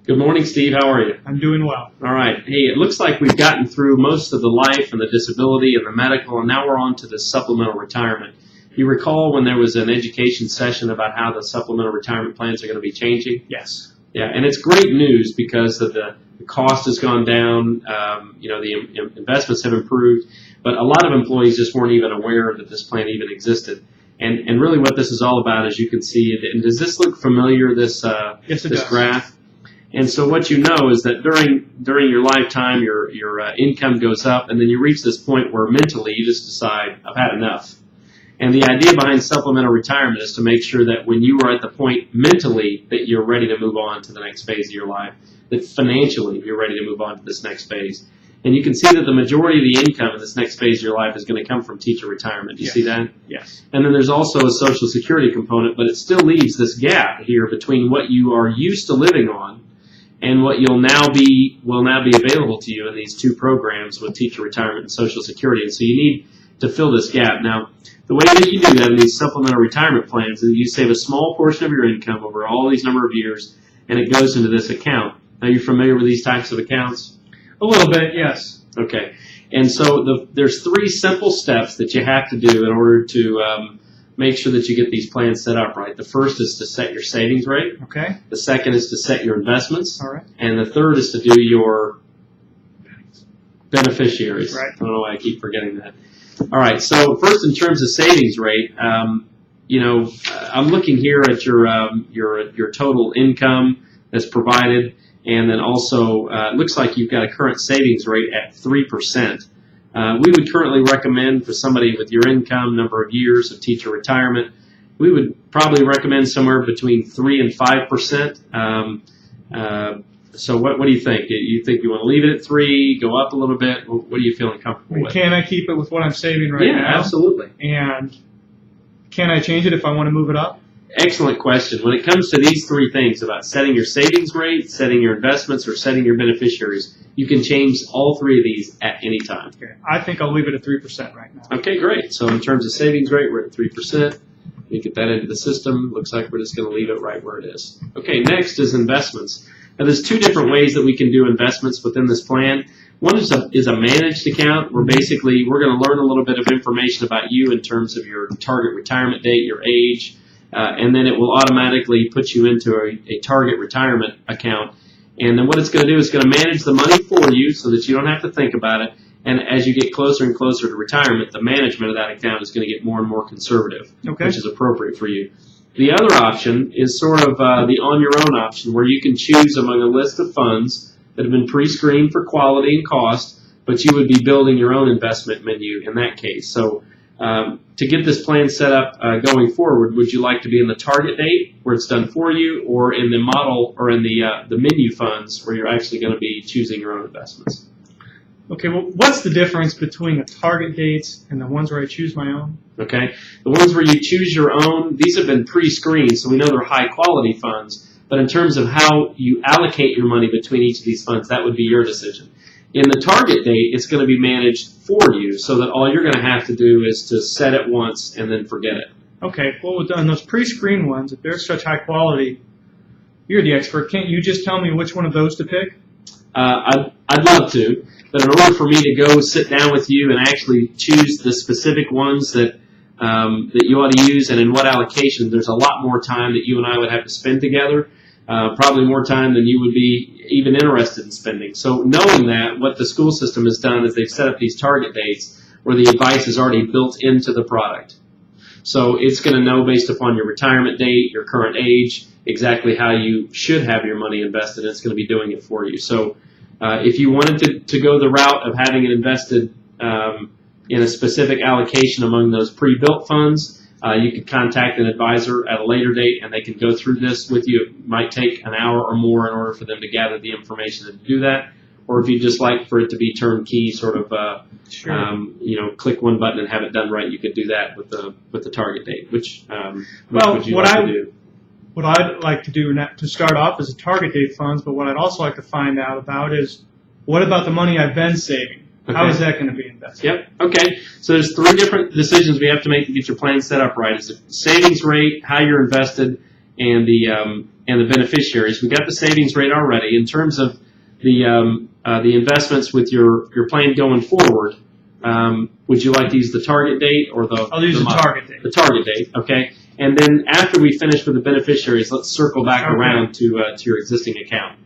Good morning, Steve. How are you? I'm doing well. All right. Hey, it looks like we've gotten through most of the life and the disability and the medical, and now we're on to the supplemental retirement. You recall when there was an education session about how the supplemental retirement plans are going to be changing? Yes. Yeah, and it's great news because of the cost has gone down, the investments have improved, but a lot of employees just weren't even aware that this plan even existed. And really what this is all about, as you can see, and does this look familiar, this graph? And so what you know is that during your lifetime, your income goes up, and then you reach this point where mentally you just decide, I've had enough. And the idea behind supplemental retirement is to make sure that when you are at the point mentally that you're ready to move on to the next phase of your life, that financially you're ready to move on to this next phase. And you can see that the majority of the income in this next phase of your life is going to come from teacher retirement. Do you see that? Yes. And then there's also a Social Security component, but it still leaves this gap here between what you are used to living on and what will now be available to you in these two programs with teacher retirement and Social Security. And so you need to fill this gap. Now, the way that you do that in these supplemental retirement plans is you save a small portion of your income over all these number of years, and it goes into this account. Are you familiar with these types of accounts? A little bit, yes. Okay. And so there's three simple steps that you have to do in order to make sure that you get these plans set up right. The first is to set your savings rate. Okay. The second is to set your investments. All right. And the third is to do your beneficiaries. Right. I don't know why I keep forgetting that. All right. So first, in terms of savings rate, I'm looking here at your total income that's provided, and then also it looks like you've got a current savings rate at 3%. We would currently recommend for somebody with your income, number of years of teacher retirement, we would probably recommend somewhere between 3 and 5%. So what do you think? You think you want to leave it at 3, go up a little bit? What are you feeling comfortable with? Can I keep it with what I'm saving right now? Yeah, absolutely. And can I change it if I want to move it up? Excellent question. When it comes to these three things about setting your savings rate, setting your investments, or setting your beneficiaries, you can change all three of these at any time. Okay. I think I'll leave it at 3% right now. Okay, great. So in terms of savings rate, we're at 3%. You get that into the system. Looks like we're just going to leave it right where it is. Okay, next is investments. Now, there's two different ways that we can do investments within this plan. One is a managed account where basically we're going to learn a little bit of information about you in terms of your target retirement date, your age, and then it will automatically put you into a target retirement account. And then what it's going to do is going to manage the money for you so that you don't have to think about it. And as you get closer and closer to retirement, the management of that account is going to get more and more conservative, which is appropriate for you. The other option is sort of the on-your-own option, where you can choose among a list of funds that have been pre-screened for quality and cost, but you would be building your own investment menu in that case. So to get this plan set up going forward, would you like to be in the target date where it's done for you, or in the model or in the menu funds where you're actually going to be choosing your own investments? Okay, well, what's the difference between the target dates and the ones where I choose my own? Okay, the ones where you choose your own, these have been pre-screened, so we know they're high-quality funds, but in terms of how you allocate your money between each of these funds, that would be your decision. In the target date, it's going to be managed for you, so that all you're going to have to do is to set it once and then forget it. Okay, well, on those pre-screened ones, if they're such high quality, you're the expert. Can't you just tell me which one of those to pick? I'd love to, but in order for me to go sit down with you and actually choose the specific ones that you ought to use and in what allocation, there's a lot more time that you and I would have to spend together, probably more time than you would be even interested in spending. So knowing that, what the school system has done is they've set up these target dates where the advice is already built into the product. So it's going to know based upon your retirement date, your current age, exactly how you should have your money invested, and it's going to be doing it for you. So if you wanted to go the route of having it invested in a specific allocation among those pre-built funds, you could contact an advisor at a later date, and they can go through this with you. It might take an hour or more in order for them to gather the information to do that. Or if you'd just like for it to be turnkey, sort of, click one button and have it done right, you could do that with the target date. Which would you like to do? What I'd like to do to start off is a target date funds, but what I'd also like to find out about is what about the money I've been saving? Okay. How is that going to be invested? Yep. Okay. So there's three different decisions we have to make to get your plan set up right. It's the savings rate, how you're invested, and the and the beneficiaries. We got the savings rate already. In terms of the investments with your plan going forward, would you like to use the target date or the? I'll use the target date. The target date, okay. And then after we finish with the beneficiaries, let's circle back around to your existing account.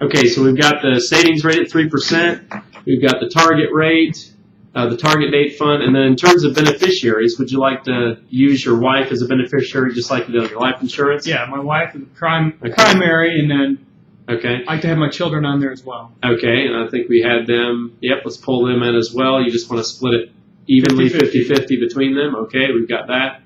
Okay, so we've got the savings rate at 3%. We've got the target rate, the target date fund, and then in terms of beneficiaries, would you like to use your wife as a beneficiary just like you did on your life insurance? Yeah, my wife is primary, and then okay. I like to have my children on there as well. Okay, and I think we had them. Yep, let's pull them in as well. You just want to split it evenly, 50-50 between them. Okay, we've got that.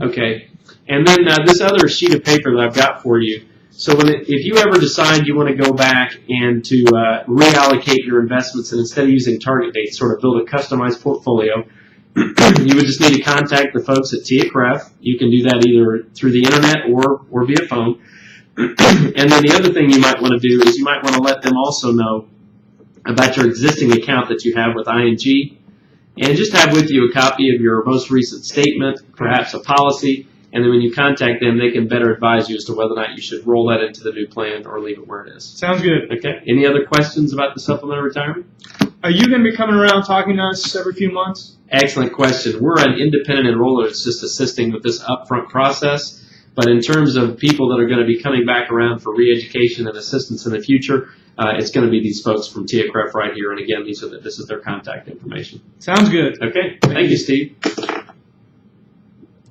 Okay, and then this other sheet of paper that I've got for you. So if you ever decide you want to go back and to reallocate your investments and instead of using target dates, sort of build a customized portfolio, you would just need to contact the folks at TIACREF. You can do that either through the internet or via phone. And then the other thing you might want to do is you might want to let them also know about your existing account that you have with ING, and just have with you a copy of your most recent statement, perhaps a policy, and then when you contact them, they can better advise you as to whether or not you should roll that into the new plan or leave it where it is. Sounds good. Okay. Any other questions about the supplemental retirement? Are you going to be coming around talking to us every few months? Excellent question. We're an independent enroller that's just assisting with this upfront process. But in terms of people that are going to be coming back around for re-education and assistance in the future, it's going to be these folks from TIACREF right here. And again, this is their contact information. Sounds good. Okay. Thank you, Steve.